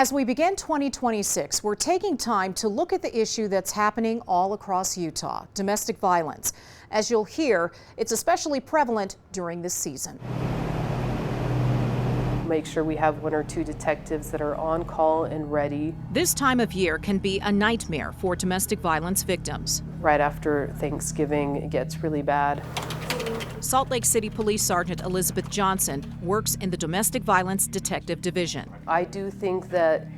As we begin 2026, we're taking time to look at the issue that's happening all across Utah, domestic violence. As you'll hear, it's especially prevalent during this season. Make sure we have 1 or 2 detectives that are on call and ready. This time of year can be a nightmare for domestic violence victims. Right after Thanksgiving, it gets really bad. Salt Lake City Police Sergeant Elizabeth Johnson works in the Domestic Violence Detective Division. I do think that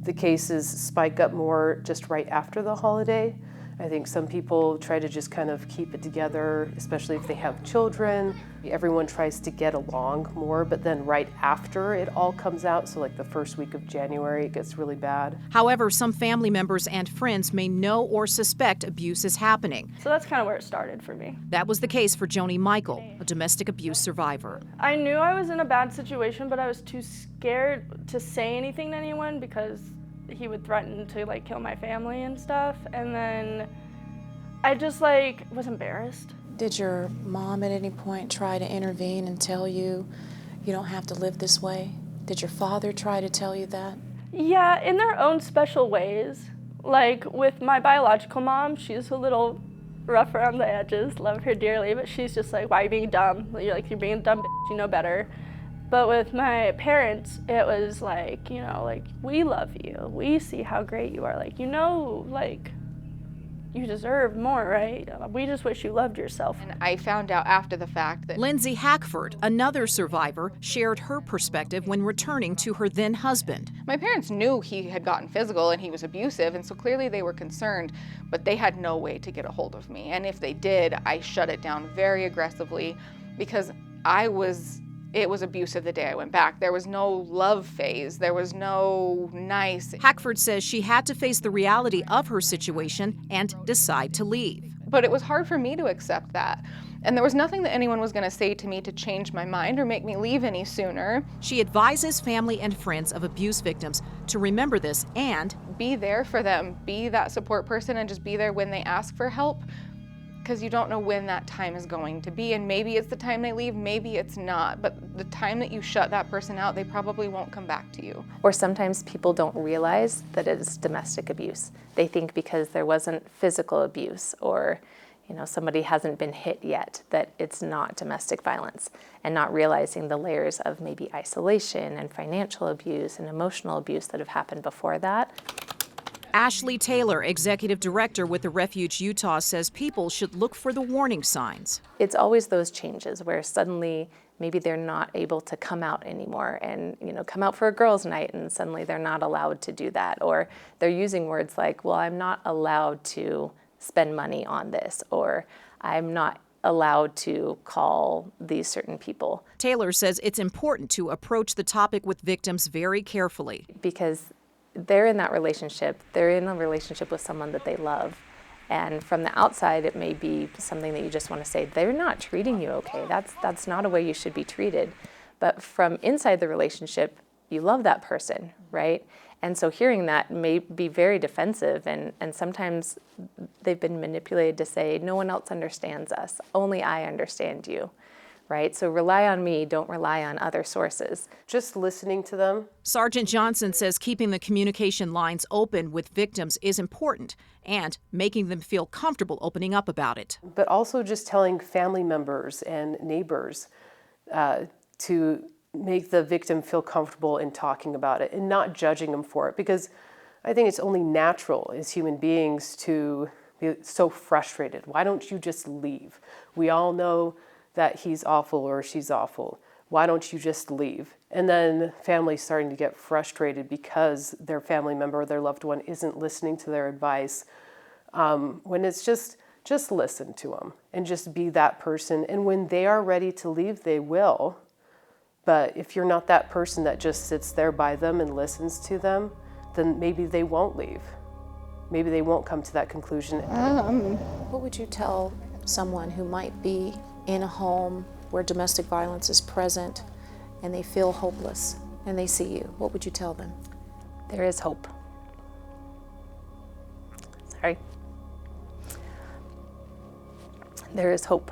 the cases spike up more just right after the holiday. I think some people try to just kind of keep it together, especially if they have children. Everyone tries to get along more, but then right after it all comes out, so like the first week of January, it gets really bad. However, some family members and friends may know or suspect abuse is happening. So that's kind of where it started for me. That was the case for Joni Michael, a domestic abuse survivor. I knew I was in a bad situation, but I was too scared to say anything to anyone because he would threaten to kill my family and stuff. And then I just was embarrassed. Did your mom at any point try to intervene and tell you, you don't have to live this way? Did your father try to tell you that? Yeah, in their own special ways. Like with my biological mom, she's a little rough around the edges, love her dearly, but she's just like, why are you being dumb? You're being a dumb bitch, you know better. But with my parents, it was we love you. We see how great you are. You deserve more, right? We just wish you loved yourself. And I found out after the fact that Lindsay Hackford, another survivor, shared her perspective when returning to her then husband. my parents knew he had gotten physical and he was abusive, and so clearly they were concerned, but they had no way to get a hold of me. And if they did, I shut it down very aggressively because it was abusive the day I went back. There was no love phase. There was no nice. Hackford says she had to face the reality of her situation and decide to leave. But it was hard for me to accept that. And there was nothing that anyone was going to say to me to change my mind or make me leave any sooner. She advises family and friends of abuse victims to remember this and be there for them. Be that support person and just be there when they ask for help, because you don't know when that time is going to be, and maybe it's the time they leave, maybe it's not, but the time that you shut that person out, they probably won't come back to you. Or sometimes people don't realize that it is domestic abuse. They think because there wasn't physical abuse or somebody hasn't been hit yet that it's not domestic violence, and not realizing the layers of maybe isolation and financial abuse and emotional abuse that have happened before that. Ashley Taylor, executive director with the Refuge Utah, says people should look for the warning signs. It's always those changes where suddenly maybe they're not able to come out anymore and come out for a girls' night, and suddenly they're not allowed to do that, or they're using words like, well, I'm not allowed to spend money on this, or I'm not allowed to call these certain people. Taylor says it's important to approach the topic with victims very carefully. Because they're in that relationship, they're in a relationship with someone that they love. And from the outside, it may be something that you just want to say, they're not treating you okay. That's not a way you should be treated. But from inside the relationship, you love that person, right? And so hearing that may be very defensive, and sometimes they've been manipulated to say, no one else understands us, only I understand you. Right? So rely on me, don't rely on other sources. Just listening to them. Sergeant Johnson says keeping the communication lines open with victims is important and making them feel comfortable opening up about it. But also just telling family members and neighbors to make the victim feel comfortable in talking about it and not judging them for it, because I think it's only natural as human beings to be so frustrated. Why don't you just leave? We all know that he's awful or she's awful. Why don't you just leave? And then families starting to get frustrated because their family member or their loved one isn't listening to their advice. When it's just listen to them and just be that person. And when they are ready to leave, they will. But if you're not that person that just sits there by them and listens to them, then maybe they won't leave. Maybe they won't come to that conclusion. What would you tell someone who might be in a home where domestic violence is present and they feel hopeless and they see you? What would you tell them? There is hope. Sorry. There is hope.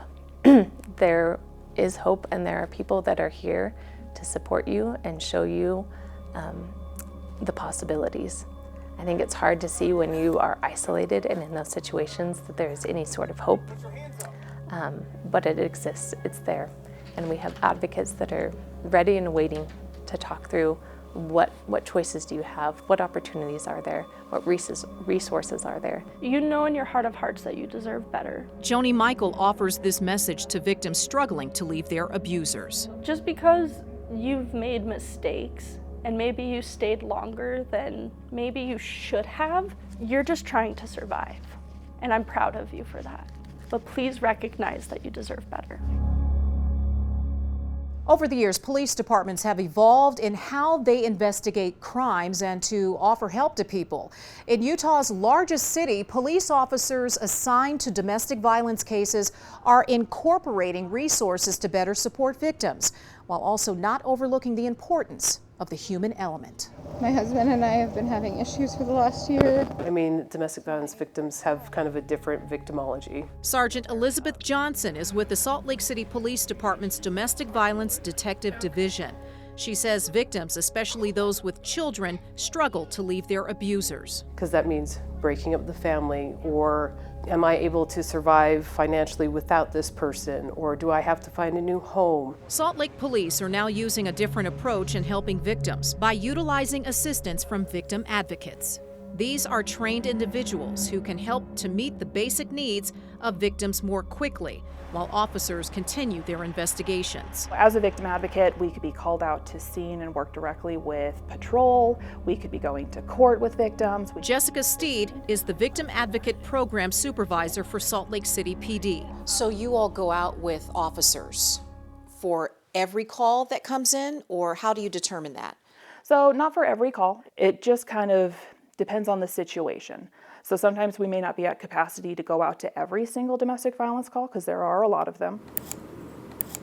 There is hope, and there are people that are here to support you and show you the possibilities. I think it's hard to see when you are isolated and in those situations that there's any sort of hope, but it exists, it's there. And we have advocates that are ready and waiting to talk through what choices do you have, what opportunities are there, what resources are there. You know in your heart of hearts that you deserve better. Joni Michael offers this message to victims struggling to leave their abusers. Just because you've made mistakes and maybe you stayed longer than maybe you should have, you're just trying to survive. And I'm proud of you for that. But please recognize that you deserve better. Over the years, police departments have evolved in how they investigate crimes and to offer help to people. In Utah's largest city, police officers assigned to domestic violence cases are incorporating resources to better support victims, while also not overlooking the importance of the human element. My husband and I have been having issues for the last year. I mean, domestic violence victims have kind of a different victimology. Sergeant Elizabeth Johnson is with the Salt Lake City Police Department's Domestic Violence Detective Division. She says victims, especially those with children, struggle to leave their abusers. Because that means breaking up the family, or am I able to survive financially without this person, or do I have to find a new home? Salt Lake Police are now using a different approach in helping victims by utilizing assistance from victim advocates. These are trained individuals who can help to meet the basic needs of victims more quickly, while officers continue their investigations. As a victim advocate, we could be called out to scene and work directly with patrol. We could be going to court with victims. Jessica Steed is the Victim Advocate Program Supervisor for Salt Lake City PD. So you all go out with officers for every call that comes in, or how do you determine that? So not for every call. It just kind of depends on the situation. So sometimes we may not be at capacity to go out to every single domestic violence call, because there are a lot of them.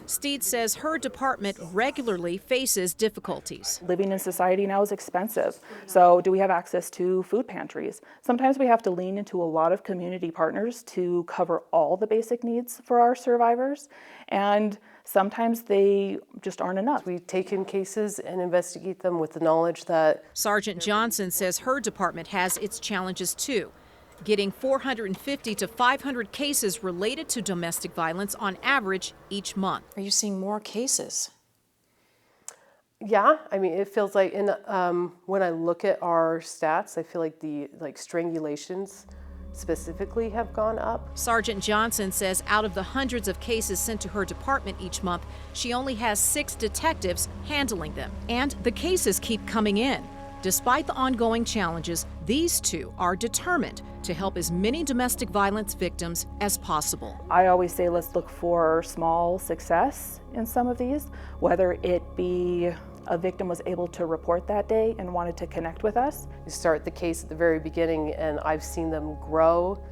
Steed says her department regularly faces difficulties. Living in society now is expensive. So do we have access to food pantries? Sometimes we have to lean into a lot of community partners to cover all the basic needs for our survivors. And sometimes they just aren't enough. We take in cases and investigate them with the knowledge that... Sergeant Johnson says her department has its challenges too, getting 450 to 500 cases related to domestic violence on average each month. Are you seeing more cases? Yeah, I mean, it feels like when I look at our stats, I feel like the strangulations specifically have gone up. Sergeant Johnson says out of the hundreds of cases sent to her department each month, she only has 6 detectives handling them. And the cases keep coming in. Despite the ongoing challenges, these two are determined to help as many domestic violence victims as possible. I always say let's look for small success in some of these, whether it be a victim was able to report that day and wanted to connect with us. You start the case at the very beginning, and I've seen them grow,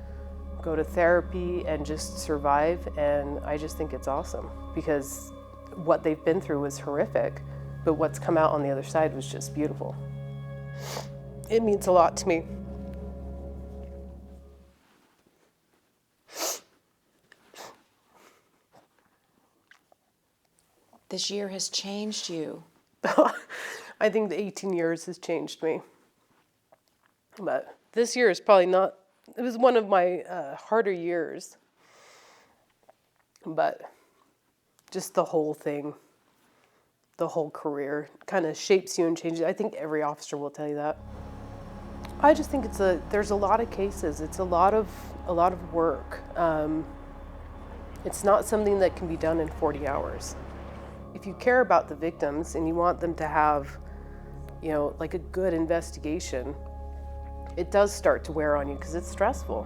go to therapy, and just survive, and I just think it's awesome, because what they've been through was horrific, but what's come out on the other side was just beautiful. It means a lot to me. This year has changed you. I think the 18 years has changed me. But this year is probably not, it was one of my harder years. But just the whole thing, the whole career kind of shapes you and changes. I think every officer will tell you that. I just think there's a lot of cases. It's a lot of work. It's not something that can be done in 40 hours. If you care about the victims and you want them to have, like a good investigation, it does start to wear on you because it's stressful.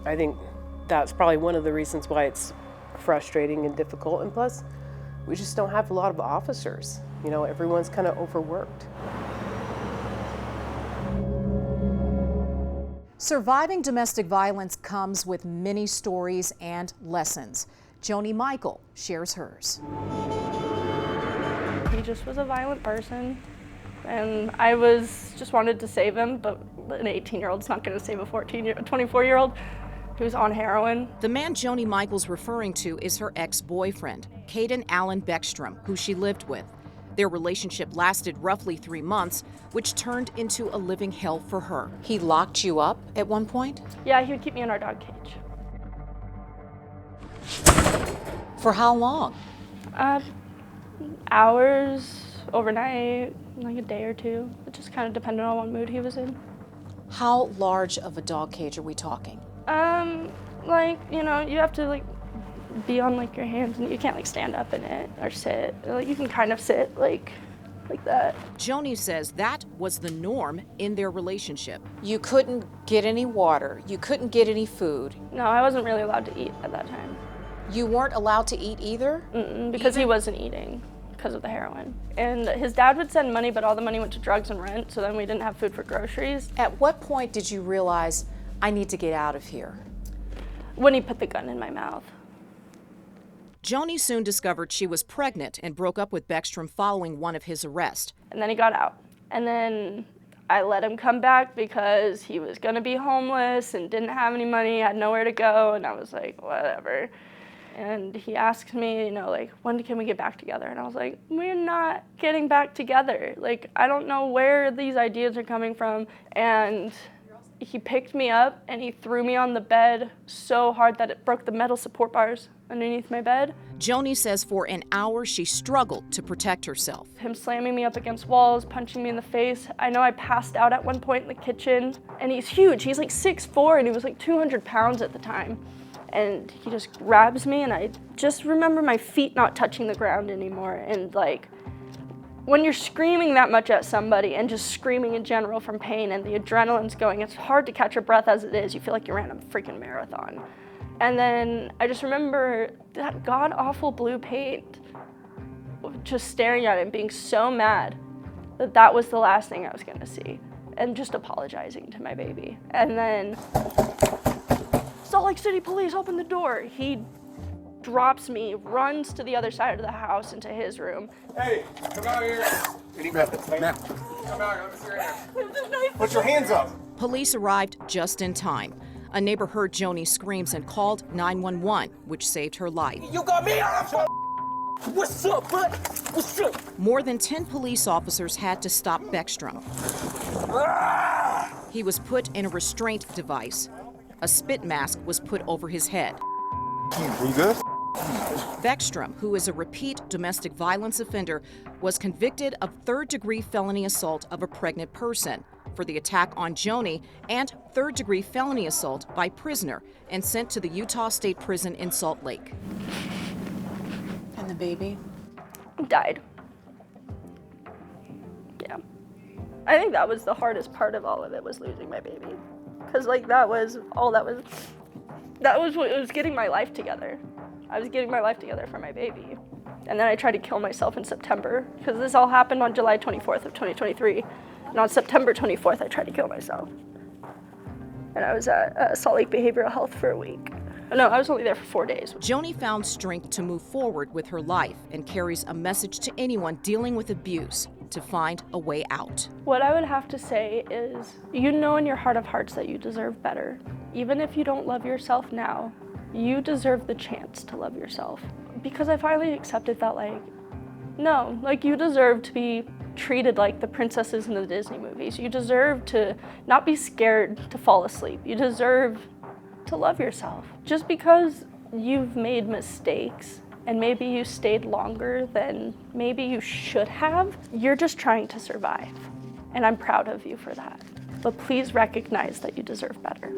I think that's probably one of the reasons why it's frustrating and difficult. And plus, we just don't have a lot of officers. Everyone's kind of overworked. Surviving domestic violence comes with many stories and lessons. Joni Michael shares hers. He just was a violent person, and I just wanted to save him, but an 18-year-old's not going to save a 24-year-old who's on heroin. The man Joni Michael's referring to is her ex-boyfriend, Caden Allen Beckstrom, who she lived with. Their relationship lasted roughly 3 months, which turned into a living hell for her. He locked you up at one point? Yeah, he would keep me in our dog cage. For how long? Hours, overnight, like a day or two. It just kind of depended on what mood he was in. How large of a dog cage are we talking? Like, you know, you have to like be on like your hands, and you can't like stand up in it or sit. Like, you can kind of sit like that. Joni says that was the norm in their relationship. You couldn't get any water, you couldn't get any food. No, I wasn't really allowed to eat at that time. You weren't allowed to eat either? Because he wasn't eating because of the heroin. And his dad would send money, but all the money went to drugs and rent, so then we didn't have food for groceries. At what point did you realize, I need to get out of here? When he put the gun in my mouth. Joni soon discovered she was pregnant and broke up with Beckstrom following one of his arrests. And then he got out. And then I let him come back because he was gonna be homeless and didn't have any money, had nowhere to go, and I was like, whatever. And he asked me, you know, like, when can we get back together? And I was like, we're not getting back together. Like, I don't know where these ideas are coming from. And he picked me up and he threw me on the bed so hard that it broke the metal support bars underneath my bed. Joni says for an hour she struggled to protect herself. Him slamming me up against walls, punching me in the face. I know I passed out at one point in the kitchen. And he's huge. He's like 6'4", and he was like 200 pounds at the time. And he just grabs me, and I just remember my feet not touching the ground anymore. And like, when you're screaming that much at somebody and just screaming in general from pain and the adrenaline's going, it's hard to catch your breath as it is. You feel like you ran a freaking marathon. And then I just remember that god-awful blue paint, just staring at it and being so mad that that was the last thing I was gonna see, and just apologizing to my baby. And then, Salt Lake City police, open the door. He drops me, runs to the other side of the house into his room. Hey, come out here. Ma'am. Come out here, let me see your hands. Put your hands up. Police arrived just in time. A neighbor heard Joni's screams and called 911, which saved her life. You got me on the phone. What's up, bud? What's up? More than 10 police officers had to stop Beckstrom. He was put in a restraint device. A spit mask was put over his head. You good? Beckstrom, who is a repeat domestic violence offender, was convicted of third-degree felony assault of a pregnant person for the attack on Joni and third-degree felony assault by prisoner and sent to the Utah State Prison in Salt Lake. And the baby? Died. Yeah. I think that was the hardest part of all of it, was losing my baby. Because like that was what was getting my life together. I was getting my life together for my baby. And then I tried to kill myself in September, because this all happened on July 24th of 2023. And on September 24th, I tried to kill myself. And I was at Salt Lake Behavioral Health for a week. No, I was only there for 4 days. Joni found strength to move forward with her life and carries a message to anyone dealing with abuse to find a way out. What I would have to say is, you know in your heart of hearts that you deserve better. Even if you don't love yourself now, you deserve the chance to love yourself. Because I finally accepted that, like, no, like, you deserve to be treated like the princesses in the Disney movies. You deserve to not be scared to fall asleep. You deserve to love yourself. Just because you've made mistakes and maybe you stayed longer than maybe you should have, you're just trying to survive. And I'm proud of you for that. But please recognize that you deserve better.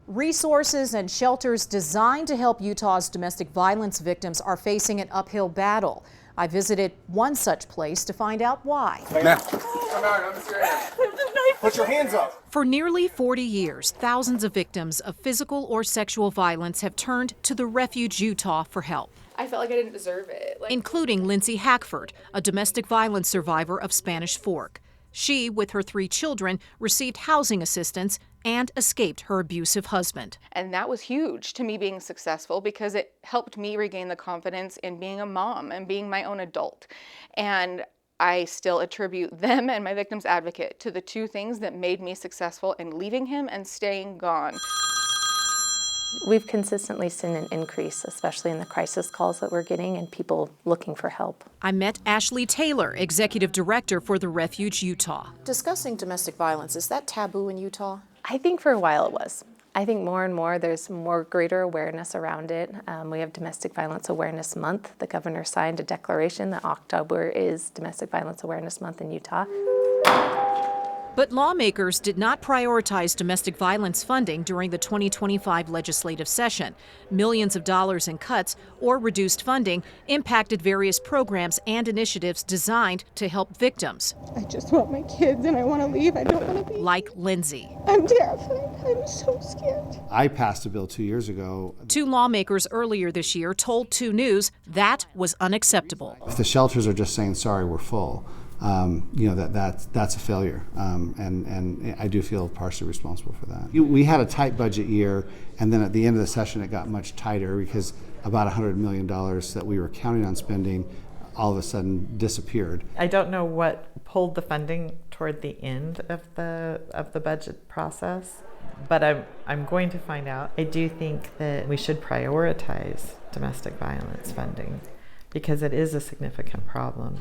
Resources and shelters designed to help Utah's domestic violence victims are facing an uphill battle. I visited one such place to find out why. Now, come out, let me see your hands. Put your hands up. For nearly 40 years, thousands of victims of physical or sexual violence have turned to the Refuge Utah for help. I felt like I didn't deserve it. Including Lindsay Hackford, a domestic violence survivor of Spanish Fork. She, with her 3 children, received housing assistance and escaped her abusive husband. And that was huge to me being successful, because it helped me regain the confidence in being a mom and being my own adult. And I still attribute them and my victim's advocate to the 2 things that made me successful in leaving him and staying gone. We've consistently seen an increase, especially in the crisis calls that we're getting and people looking for help. I met Ashley Taylor, Executive Director for the Refuge Utah. Discussing domestic violence, is that taboo in Utah? I think for a while it was. I think more and more there's more greater awareness around it. We have Domestic Violence Awareness Month. The governor signed a declaration that October is Domestic Violence Awareness Month in Utah. But lawmakers did not prioritize domestic violence funding during the 2025 legislative session. Millions of dollars in cuts or reduced funding impacted various programs and initiatives designed to help victims. I just want my kids and I want to leave. I don't want to be. Like Lindsay. I'm terrified. I'm so scared. I passed a bill 2 years ago. 2 lawmakers earlier this year told 2 News that was unacceptable. If the shelters are just saying, sorry, we're full, that's a failure, and I do feel partially responsible for that. We had a tight budget year, and then at the end of the session it got much tighter because about $100 million that we were counting on spending all of a sudden disappeared. I don't know what pulled the funding toward the end of the budget process, but I'm going to find out. I do think that we should prioritize domestic violence funding because it is a significant problem.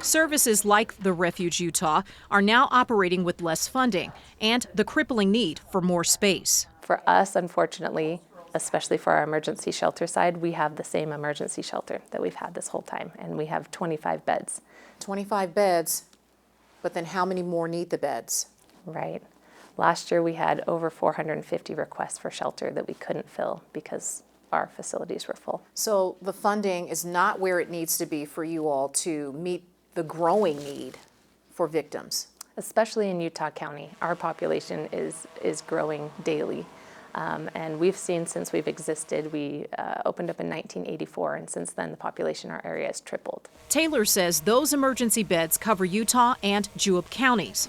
Services like the Refuge Utah are now operating with less funding and the crippling need for more space. For us, unfortunately, especially for our emergency shelter side, we have the same emergency shelter that we've had this whole time, and we have 25 beds. 25 beds, but then how many more need the beds? Right. Last year we had over 450 requests for shelter that we couldn't fill because our facilities were full. So the funding is not where it needs to be for you all to meet the growing need for victims. Especially in Utah County, our population is growing daily. And we've seen since we've existed, we opened up in 1984, and since then the population in our area has tripled. Taylor says those emergency beds cover Utah and Juab counties.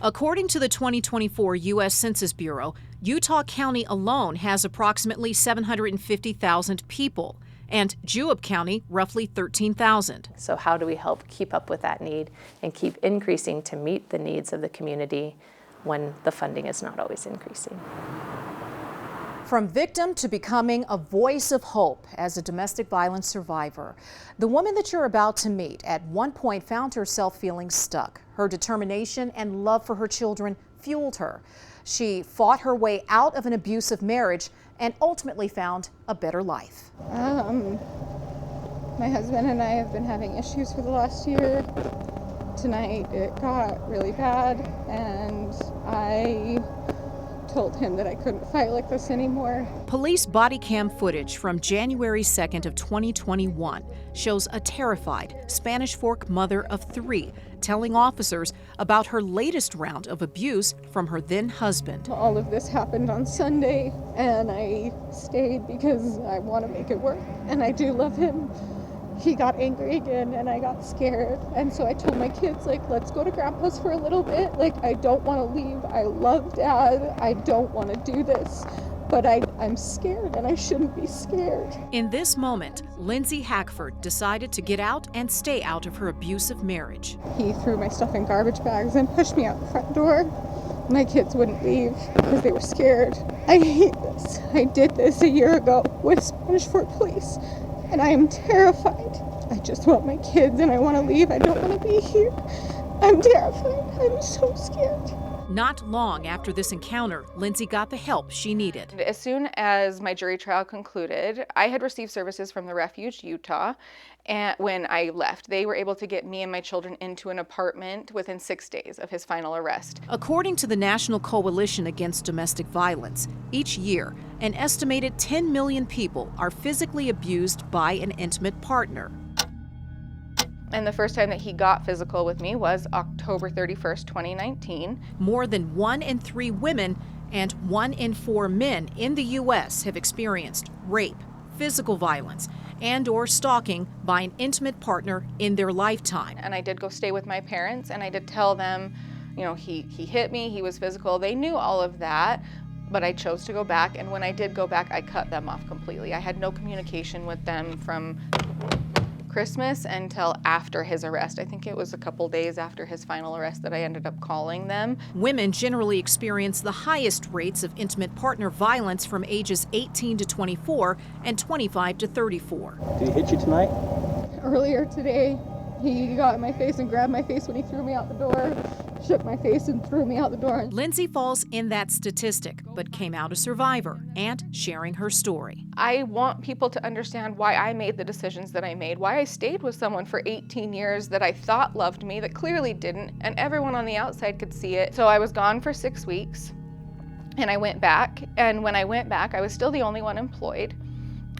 According to the 2024 U.S. Census Bureau, Utah County alone has approximately 750,000 people, and Juab County roughly 13,000. So how do we help keep up with that need and keep increasing to meet the needs of the community when the funding is not always increasing? From victim to becoming a voice of hope as a domestic violence survivor, the woman that you're about to meet at one point found herself feeling stuck. Her determination and love for her children fueled her. She fought her way out of an abusive marriage and ultimately found a better life. My husband and I have been having issues for the last year. Tonight it got really bad and I told him that I couldn't fight like this anymore. Police body cam footage from January 2nd of 2021 shows a terrified Spanish Fork mother of 3 telling officers about her latest round of abuse from her then husband. All of this happened on Sunday and I stayed because I want to make it work and I do love him. He got angry again and I got scared, and so I told my kids, like, let's go to Grandpa's for a little bit. Like, I don't want to leave. I love Dad. I don't want to do this, but I'm scared and I shouldn't be scared. In this moment, Lindsay Hackford decided to get out and stay out of her abusive marriage. He threw my stuff in garbage bags and pushed me out the front door. My kids wouldn't leave because they were scared. I hate this. I did this a year ago with Spanish Fork Police. And I am terrified. I just want my kids and I want to leave. I don't want to be here. I'm terrified. I'm so scared. Not long after this encounter, Lindsay got the help she needed. As soon as my jury trial concluded, I had received services from the Refuge Utah, and when I left, they were able to get me and my children into an apartment within 6 days of his final arrest. According to the National Coalition Against Domestic Violence, each year, an estimated 10 million people are physically abused by an intimate partner. And the first time that he got physical with me was October 31st, 2019. More than 1 in 3 women and 1 in 4 men in the U.S. have experienced rape, physical violence, and/or stalking by an intimate partner in their lifetime. And I did go stay with my parents, and I did tell them, you know, he hit me, he was physical. They knew all of that, but I chose to go back. And when I did go back, I cut them off completely. I had no communication with them from Christmas until after his arrest. I think it was a couple days after his final arrest that I ended up calling them. Women generally experience the highest rates of intimate partner violence from ages 18 to 24 and 25 to 34. Did he hit you tonight? Earlier today, he got in my face and grabbed my face when he threw me out the door, shook my face and threw me out the door. Lindsay falls in that statistic, but came out a survivor and sharing her story. I want people to understand why I made the decisions that I made, why I stayed with someone for 18 years that I thought loved me, that clearly didn't, and everyone on the outside could see it. So I was gone for 6 weeks, and I went back, and when I went back, I was still the only one employed,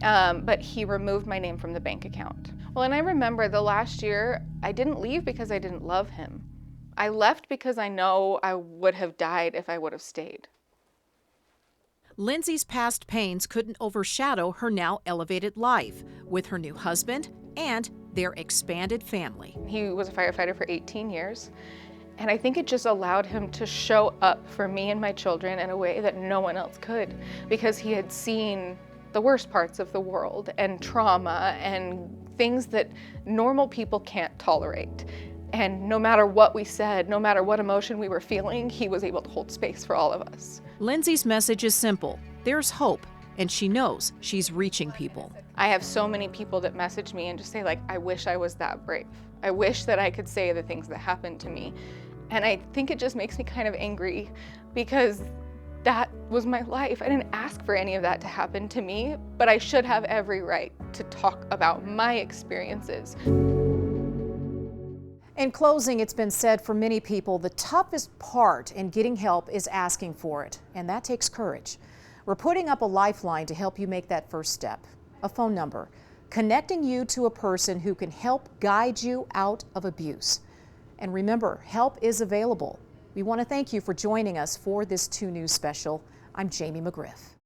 but he removed my name from the bank account. Well, and I remember the last year, I didn't leave because I didn't love him. I left because I know I would have died if I would have stayed. Lindsay's past pains couldn't overshadow her now elevated life with her new husband and their expanded family. He was a firefighter for 18 years, and I think it just allowed him to show up for me and my children in a way that no one else could, because he had seen the worst parts of the world and trauma and things that normal people can't tolerate. And no matter what we said, no matter what emotion we were feeling, he was able to hold space for all of us. Lindsay's message is simple. There's hope, and she knows she's reaching people. I have so many people that message me and just say, like, I wish I was that brave. I wish that I could say the things that happened to me. And I think it just makes me kind of angry, because that was my life. I didn't ask for any of that to happen to me, but I should have every right to talk about my experiences. In closing, it's been said for many people, the toughest part in getting help is asking for it, and that takes courage. We're putting up a lifeline to help you make that first step, a phone number, connecting you to a person who can help guide you out of abuse. And remember, help is available. We want to thank you for joining us for this 2 News special. I'm Jamie McGriff.